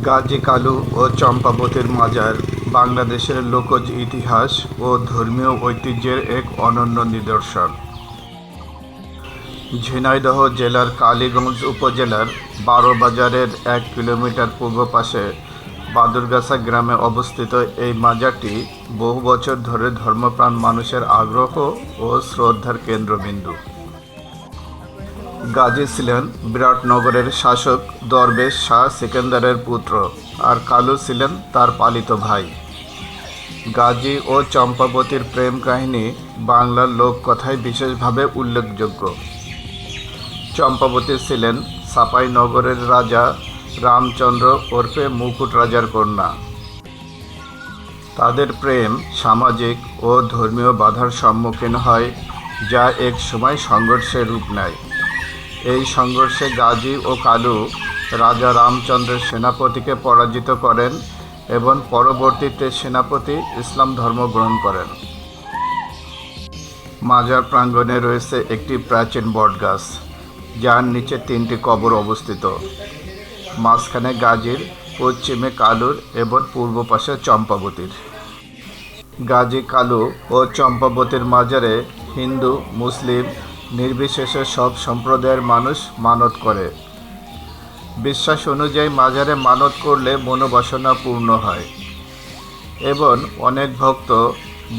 গাজী কালু ও চম্পাবতীর মাজার বাংলাদেশের লোকজ ইতিহাস ও ধর্মীয় ঐতিহ্যের এক অনন্য নিদর্শন। ঝিনাইদহ জেলার কালীগঞ্জ উপজেলার বারোবাজারের ১ কিলোমিটার পূর্ব পাশে বাদুরগাছা গ্রামে অবস্থিত এই মাজারটি বহু বছর ধরে ধর্মপ্রাণ মানুষের আগ্রহ ও শ্রদ্ধার কেন্দ্রবিন্দু। গাজী ছিলেন বিরাটনগরের শাসক দরবেশ শাহ সিকান্দারের পুত্র, আর কালু ছিলেন তার পালিত ভাই। গাজী ও চম্পাবতীর প্রেম কাহিনী বাংলার লোককথায় বিশেষভাবে উল্লেখযোগ্য। চম্পাবতী ছিলেন চাঁপাইনগরের রাজা রামচন্দ্র ওরফে মুকুট রাজার কন্যা। তাদের প্রেম সামাজিক ও ধর্মীয় বাধার সম্মুখীন হয়, যা এক সময় সংঘর্ষের রূপ নেয়। এই সংঘর্ষে গাজী ও কালু রাজা রামচন্দ্রের সেনাপতিকে পরাজিত করেন এবং পরবর্তীতে সেনাপতি ইসলাম ধর্ম গ্রহণ করেন। মাজার প্রাঙ্গণে রয়েছে একটি প্রাচীন বটগাছ, যার নিচে ৩টি কবর অবস্থিত। মাঝখানে গাজীর, পশ্চিমে কালুর এবং পূর্ব পাশে চম্পাবতীর। গাজী কালু ও চম্পাবতীর মাজারে হিন্দু মুসলিম নির্বিশেষে সব সম্প্রদায়ের মানুষ মানত করে। বিশ্বাস অনুযায়ী মাজারে মানত করলে মনোবাসনা পূর্ণ হয় এবং অনেক ভক্ত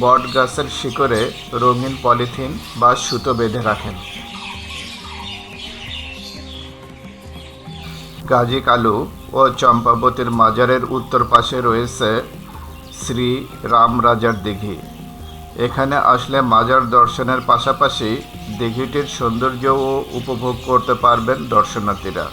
বট গাছের শিকড়ে রঙিন পলিথিন বা সুতো বেঁধে রাখেন। গাজী কালু ও চম্পাবতীর মাজারের উত্তর পাশে রয়েছে শ্রী রামরাজার দিঘি। এখানে আসলে মাজার দর্শনের পাশাপাশি দিঘিটির সৌন্দর্যও উপভোগ করতে পারবেন দর্শনার্থীরা।